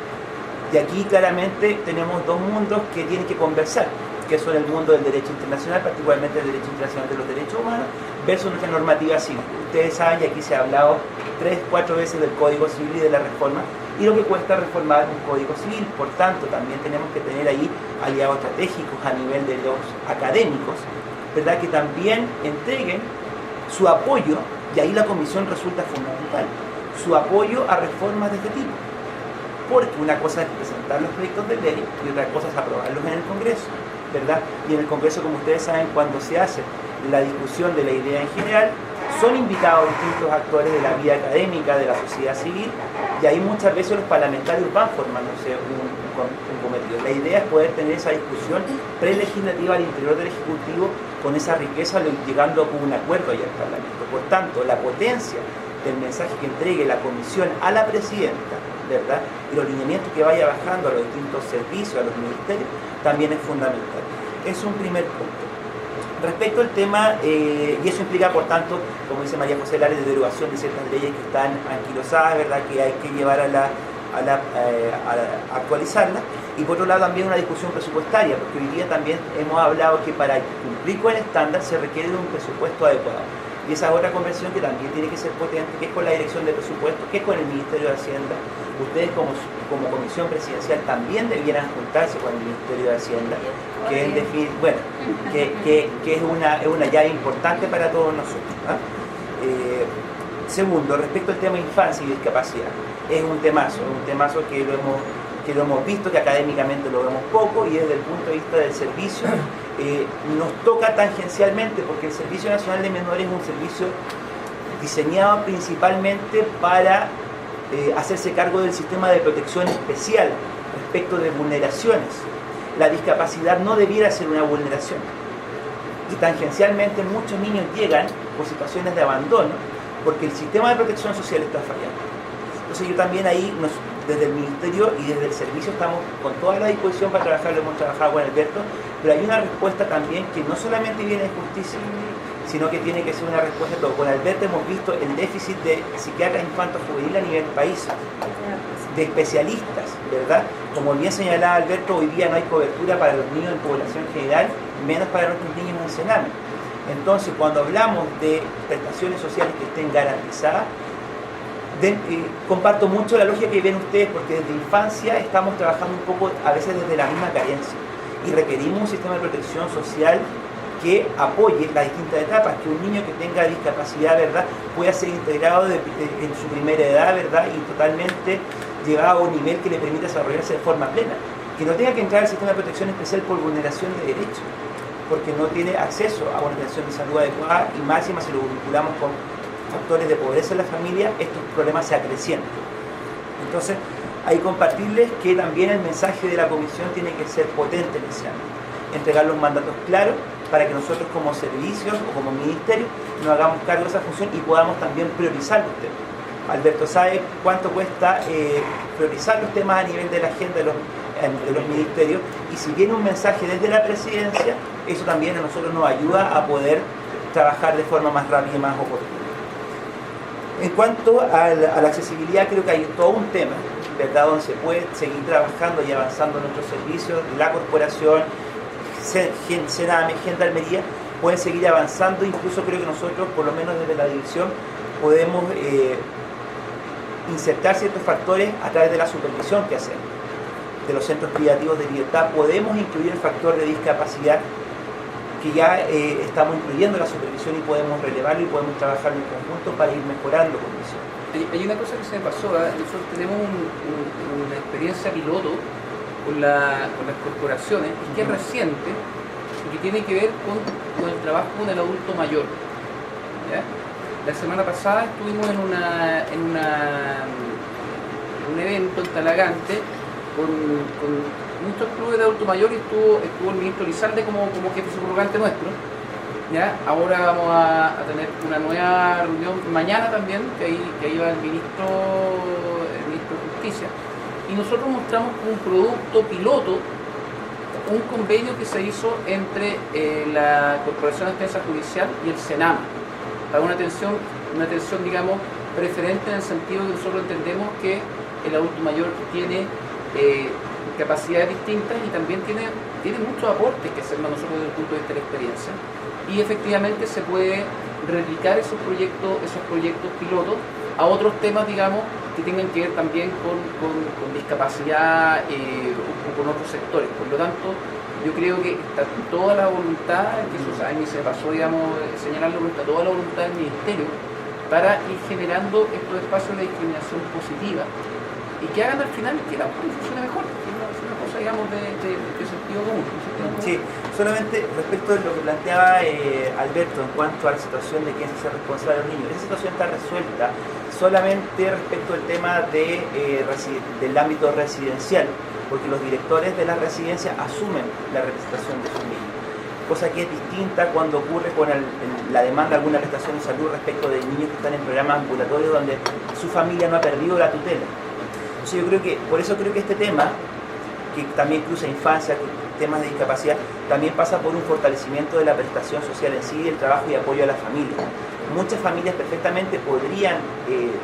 Y aquí claramente tenemos dos mundos que tienen que conversar, que son el mundo del derecho internacional, particularmente el derecho internacional de los derechos humanos, versus nuestra normativa civil. Ustedes saben, y aquí se ha hablado 3-4 veces del Código Civil y de la reforma, y lo que cuesta reformar un Código Civil. Por tanto, también tenemos que tener ahí aliados estratégicos a nivel de los académicos, ¿verdad? Que también entreguen su apoyo, y ahí la comisión resulta fundamental, su apoyo a reformas de este tipo. Porque una cosa es presentar los proyectos de ley y otra cosa es aprobarlos en el Congreso, ¿verdad? Y en el Congreso, como ustedes saben, cuando se hace la discusión de la idea en general, son invitados distintos actores de la vida académica, de la sociedad civil, y ahí muchas veces los parlamentarios van formándose un cometido. La idea es poder tener esa discusión prelegislativa al interior del Ejecutivo con esa riqueza, llegando a un acuerdo ahí al Parlamento. Por tanto, la potencia del mensaje que entregue la Comisión a la Presidenta, ¿verdad? Y los lineamientos que vaya bajando a los distintos servicios, a los ministerios, también es fundamental. Es un primer punto. Respecto al tema, y eso implica, por tanto, como dice María José Lares, de derogación de ciertas leyes que están anquilosadas, ¿verdad? Que hay que llevar a actualizarla. Y por otro lado también una discusión presupuestaria, porque hoy día también hemos hablado que para cumplir con el estándar se requiere de un presupuesto adecuado. Y esa otra conversión que también tiene que ser potente, que es con la Dirección de Presupuestos, que es con el Ministerio de Hacienda. Ustedes como Comisión Presidencial también debieran juntarse con el Ministerio de Hacienda, que es una llave importante para todos nosotros, ¿no? Segundo, respecto al tema infancia y discapacidad, es un temazo que lo hemos visto, que académicamente lo vemos poco, y desde el punto de vista del servicio nos toca tangencialmente, porque el Servicio Nacional de Menores es un servicio diseñado principalmente para hacerse cargo del sistema de protección especial respecto de vulneraciones. La discapacidad no debiera ser una vulneración, y tangencialmente muchos niños llegan por situaciones de abandono porque el sistema de protección social está fallando. Entonces yo también ahí, desde el Ministerio y desde el Servicio, estamos con toda la disposición para trabajar, lo hemos trabajado con Alberto, pero hay una respuesta también que no solamente viene de justicia, sino que tiene que ser una respuesta de todo. Con Alberto hemos visto el déficit de psiquiatras infanto-juvenil a nivel país, de especialistas, ¿verdad? Como bien señalaba Alberto, hoy día no hay cobertura para los niños en población general, menos para nuestros niños en Sename. Entonces, cuando hablamos de prestaciones sociales que estén garantizadas, comparto mucho la lógica que ven ustedes, porque desde infancia estamos trabajando un poco, a veces desde la misma carencia, y requerimos un sistema de protección social que apoye las distintas etapas, que un niño que tenga discapacidad, ¿verdad?, pueda ser integrado en su primera edad, ¿verdad?, y totalmente llevado a un nivel que le permita desarrollarse de forma plena, que no tenga que entrar al sistema de protección especial por vulneración de derechos, porque no tiene acceso a una atención de salud adecuada, y máxima si lo vinculamos con factores de pobreza en la familia, estos problemas se acrecientan. Entonces, hay que compartirles que también el mensaje de la Comisión tiene que ser potente en ese ámbito, entregar los mandatos claros para que nosotros como servicios o como ministerio nos hagamos cargo de esa función y podamos también priorizar los temas. Alberto sabe cuánto cuesta priorizar los temas a nivel de la agenda de los ministerios, y si viene un mensaje desde la presidencia, eso también a nosotros nos ayuda a poder trabajar de forma más rápida y más oportuna. En cuanto a la accesibilidad, creo que hay todo un tema, ¿verdad?, donde se puede seguir trabajando y avanzando en nuestros servicios. La corporación, Sename, Gendarmería, pueden seguir avanzando. Incluso creo que nosotros, por lo menos desde la división, podemos insertar ciertos factores a través de la supervisión que hacemos. De los centros privativos de libertad podemos incluir el factor de discapacidad, que ya estamos incluyendo la supervisión y podemos relevarlo y podemos trabajar en conjunto para ir mejorando condiciones. Hay una cosa que se me pasó, nosotros tenemos una experiencia piloto con las corporaciones, que es reciente y que tiene que ver con el trabajo con el adulto mayor. ¿Ya? La semana pasada estuvimos en un evento en Talagante con muchos clubes de adulto mayor y estuvo el ministro Lizalde como jefe subrogante nuestro. ¿Ya? Ahora vamos a tener una nueva reunión mañana también, que ahí va el ministro de Justicia, y nosotros mostramos un producto piloto, un convenio que se hizo entre la Corporación de Defensa Judicial y el Sename, para una atención digamos preferente, en el sentido que nosotros entendemos que el adulto mayor tiene capacidades distintas y también tiene muchos aportes que hacernos nosotros desde el punto de vista de la experiencia, y efectivamente se puede replicar esos proyectos pilotos a otros temas, digamos, que tengan que ver también con discapacidad o con otros sectores. Por lo tanto, yo creo que está toda la voluntad, que eso a mí se pasó, digamos, señalarlo, pero está toda la voluntad del Ministerio para ir generando estos espacios de discriminación positiva y que hagan al final que la ONU funcione mejor. Es una cosa, digamos, de sentido común. Sí, solamente respecto de lo que planteaba Alberto en cuanto a la situación de quién se hace responsable de los niños. Esa situación está resuelta solamente respecto al tema del ámbito residencial, porque los directores de las residencias asumen la representación de sus niños, cosa que es distinta cuando ocurre con la demanda de alguna prestación de salud respecto de niños que están en programas ambulatorios donde su familia no ha perdido la tutela. Entonces por eso creo que este tema, que también cruza infancia, temas de discapacidad, también pasa por un fortalecimiento de la prestación social en sí, el trabajo y apoyo a la familia. Muchas familias perfectamente podrían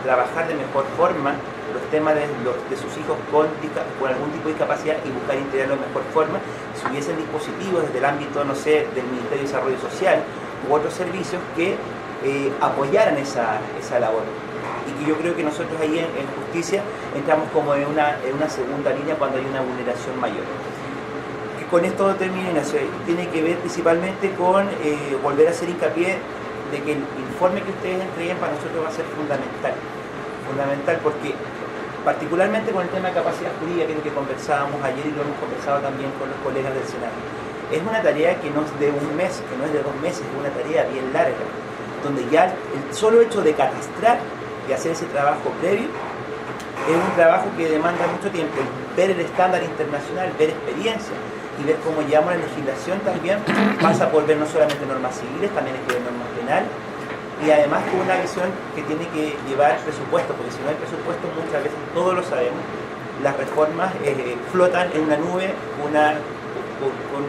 trabajar de mejor forma los temas de sus hijos con algún tipo de discapacidad y buscar integrarlo de mejor forma si hubiesen dispositivos desde el ámbito, no sé, del Ministerio de Desarrollo Social u otros servicios que apoyaran esa labor. Y que yo creo que nosotros ahí en justicia entramos como en una segunda línea cuando hay una vulneración mayor. Que con esto termino, Ignacio, tiene que ver principalmente con volver a hacer hincapié de que el informe que ustedes entreguen para nosotros va a ser fundamental porque particularmente con el tema de capacidad jurídica, que es lo que conversábamos ayer y lo hemos conversado también con los colegas del Senado, es una tarea que no es de un mes, que no es de 2 meses, es una tarea bien larga, donde ya el solo hecho de catastrar y hacer ese trabajo previo es un trabajo que demanda mucho tiempo. Ver el estándar internacional, ver experiencia y ver cómo llevamos la legislación también pasa por ver no solamente normas civiles, también hay que ver normas penales, y además con una visión que tiene que llevar presupuesto, porque si no hay presupuesto, muchas veces, todos lo sabemos, las reformas flotan en una nube con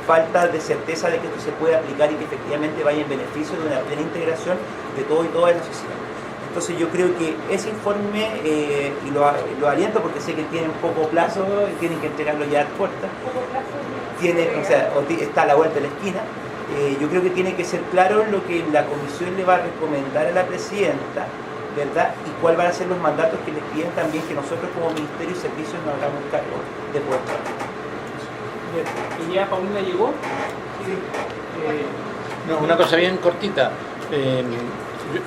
falta de certeza de que esto se puede aplicar y que efectivamente vaya en beneficio de una plena integración de todo y toda la sociedad. Entonces yo creo que ese informe, y lo aliento porque sé que tienen poco plazo, tienen que entregarlo ya a puerta, está a la vuelta de la esquina. Yo creo que tiene que ser claro lo que la comisión le va a recomendar a la presidenta, ¿verdad? Y cuáles van a ser los mandatos que les piden también que nosotros como Ministerio y Servicios nos hagamos cargo de poder trabajar. ¿Y ya Paulina llegó? Sí. No, una cosa bien cortita.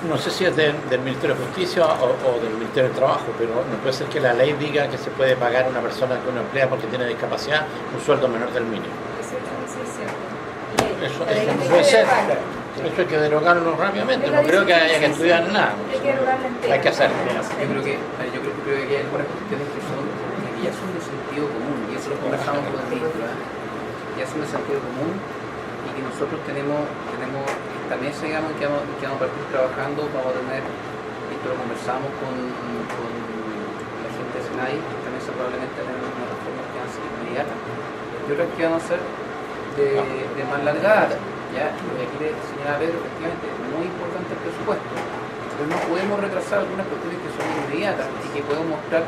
No sé si es del Ministerio de Justicia o del Ministerio del Trabajo, pero no puede ser que la ley diga que se puede pagar a una persona que uno emplea porque tiene discapacidad un sueldo menor del mínimo. Eso no puede ser. Eso hay que derogarlo rápidamente. No creo que haya que estudiar nada. Hay que hacerlo. Yo creo que hay algunas cuestiones que ya son de sentido común, y eso lo conversamos con el ministro, ya son de sentido común, y que nosotros tenemos esta mesa, digamos, que vamos a partir trabajando. Vamos a tener, esto lo conversamos con la gente de SENAI, esta mesa probablemente tener unas reformas que van a ser inmediatas y otras que van a ser de más larga data. ¿ya? Y aquí le señalaba Pedro, efectivamente, es muy importante el presupuesto, pero no podemos retrasar algunas cuestiones que son inmediatas y que podemos mostrar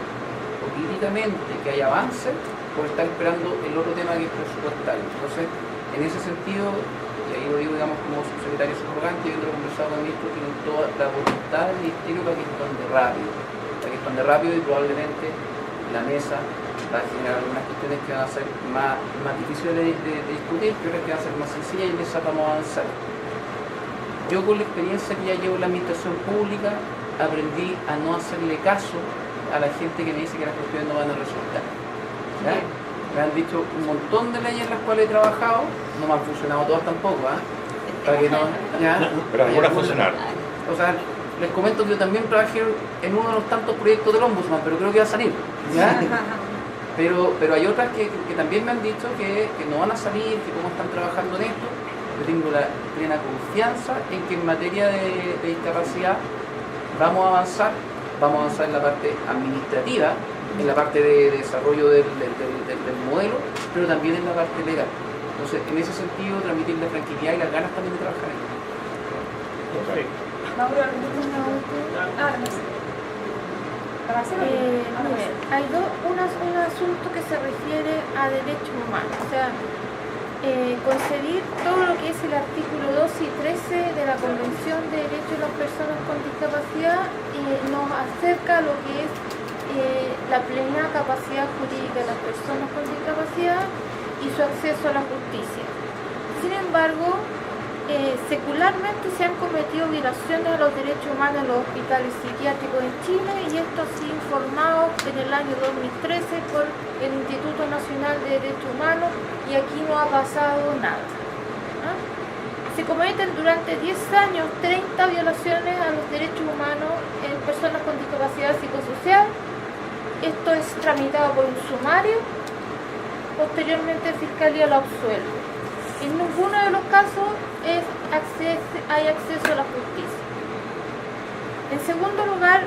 políticamente que hay avance por estar esperando el otro tema que es presupuestario. Entonces, en ese sentido, y ahí lo digo, digamos, como subsecretario subrogante, y otro conversado con el ministro, tienen toda la voluntad del ministerio para que esto ande rápido, y probablemente la mesa va a generar algunas cuestiones que van a ser más difíciles de discutir, pero otras que van a ser más sencillas, y en esa vamos a avanzar. Yo, con la experiencia que ya llevo en la administración pública, aprendí a no hacerle caso a la gente que me dice que las cuestiones no van a resultar. ¿Ya? Me han dicho un montón de leyes en las cuales he trabajado, no me han funcionado todas tampoco, para que no, ¿ya? Pero algunas funcionaron. O sea, les comento que yo también trabajé en uno de los tantos proyectos del Ombudsman, pero creo que va a salir, ¿ya? Pero hay otras que también me han dicho que no van a salir, que cómo están trabajando en esto. Yo tengo la plena confianza en que en materia de discapacidad vamos a avanzar en la parte administrativa, en la parte de desarrollo del modelo, pero también en la parte legal. Entonces, en ese sentido, transmitir la tranquilidad y las ganas también de trabajar en esto. Mauro, hay un asunto que se refiere a derechos humanos, o sea, concebir todo lo que es el artículo 2 y 13 de la Convención de Derechos de las Personas con Discapacidad nos acerca a lo que es la plena capacidad jurídica de las personas con discapacidad y su acceso a la justicia. Sin embargo, secularmente se han cometido violaciones a los derechos humanos en los hospitales psiquiátricos en Chile, y esto ha sido informado en el año 2013 por el Instituto Nacional de Derechos Humanos, y aquí no ha pasado nada. Se cometen durante 10 años 30 violaciones a los derechos humanos en personas con discapacidad psicosocial. Esto es tramitado por un sumario, posteriormente Fiscalía lo absuelve. En ninguno de los casos hay acceso a la justicia. En segundo lugar,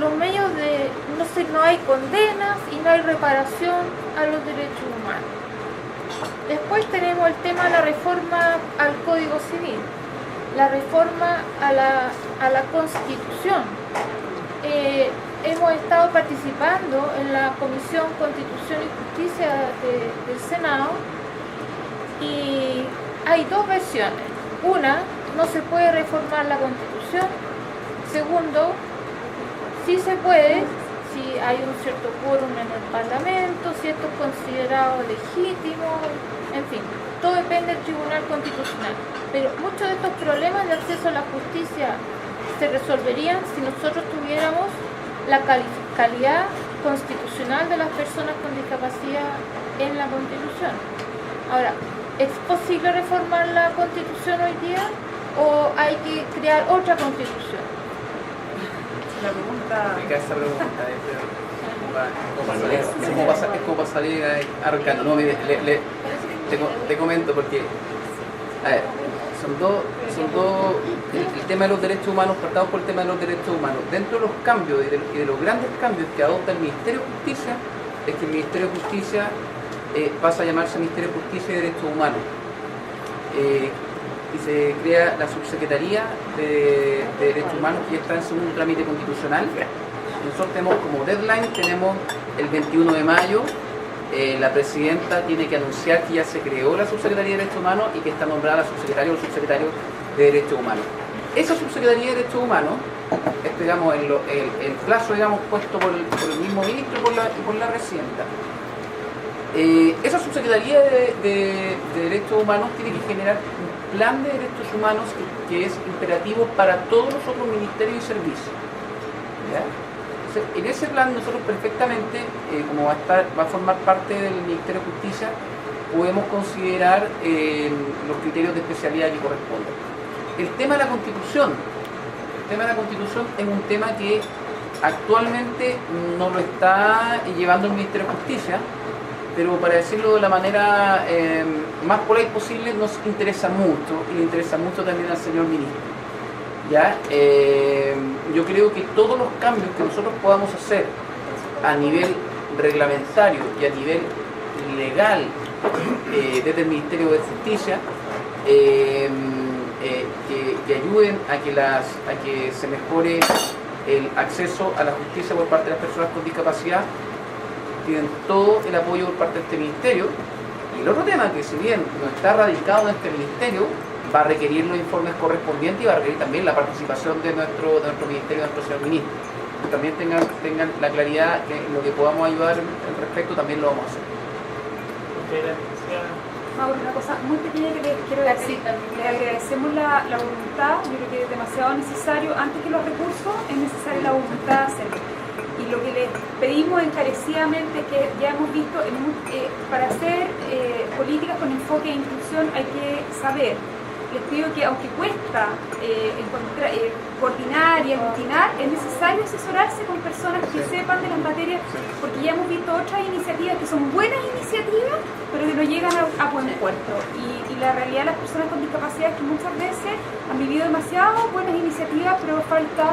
los medios no hay condenas y no hay reparación a los derechos humanos. Después tenemos el tema de la reforma al Código Civil, la reforma a la Constitución. Hemos estado participando en la Comisión Constitución y Justicia del Senado, y hay dos versiones. Una, no se puede reformar la Constitución. Segundo, sí se puede si hay un cierto quórum en el Parlamento, si esto es considerado legítimo, en fin, todo depende del Tribunal Constitucional. Pero muchos de estos problemas de acceso a la justicia se resolverían si nosotros tuviéramos la calidad constitucional de las personas con discapacidad en la Constitución. Ahora, ¿es posible reformar la Constitución hoy día o hay que crear otra Constitución? La pregunta... Esa pregunta es como para salir arcano. No, mire, te comento porque, a ver, son dos el tema de los derechos humanos, partamos por el tema de los derechos humanos. Dentro de los cambios y de los grandes cambios que adopta el Ministerio de Justicia, es que el Ministerio de Justicia pasa a llamarse Ministerio de Justicia y Derechos Humanos. Y se crea la Subsecretaría de Derechos Humanos, que ya está en segundo trámite constitucional. Nosotros tenemos como deadline, tenemos el 21 de mayo, la presidenta tiene que anunciar que ya se creó la Subsecretaría de Derechos Humanos y que está nombrada la subsecretaria o subsecretario de Derechos Humanos. Esa Subsecretaría de Derechos Humanos, digamos, el plazo, digamos, puesto por el mismo ministro y por la presidenta. Esa Subsecretaría de Derechos Humanos tiene que generar un plan de derechos humanos que es imperativo para todos los otros ministerios y servicios. ¿Ya? Entonces, en ese plan nosotros perfectamente, como va a formar parte del Ministerio de Justicia, podemos considerar los criterios de especialidad que corresponden. El tema de la Constitución. Es un tema que actualmente no lo está llevando el Ministerio de Justicia, pero para decirlo de la manera más polite posible, nos interesa mucho, y le interesa mucho también al señor ministro. ¿Ya? Yo creo que todos los cambios que nosotros podamos hacer a nivel reglamentario y a nivel legal desde el Ministerio de Justicia que ayuden a que se mejore el acceso a la justicia por parte de las personas con discapacidad. Tienen todo el apoyo por parte de este ministerio. Y el otro tema, que si bien no está radicado en este ministerio, va a requerir los informes correspondientes y va a requerir también la participación de nuestro ministerio, de nuestro señor ministro. Que también tengan la claridad que en lo que podamos ayudar al respecto también lo vamos a hacer. Mauro, una cosa muy pequeña que les quiero decir. Les agradecemos la voluntad. Yo creo que es demasiado necesario, antes que los recursos, es necesaria la voluntad de hacerlo. Y lo que les pedimos encarecidamente es que ya hemos visto, para hacer políticas con enfoque de inclusión hay que saber. Les pido que, aunque cuesta coordinar y aglutinar, es necesario asesorarse con personas que sepan de las materias, porque ya hemos visto otras iniciativas que son buenas iniciativas, pero que no llegan a buen puerto. Y la realidad de las personas con discapacidad es que muchas veces han vivido demasiado buenas iniciativas, pero falta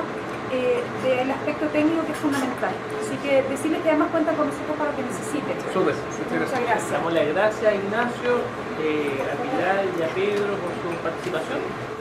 del aspecto técnico, que es fundamental. Así que decirles que además cuentan con nosotros para lo que necesiten. Súper, Muchas gracias. Damos las gracias a Ignacio, a Pilar y a Pedro por su participación.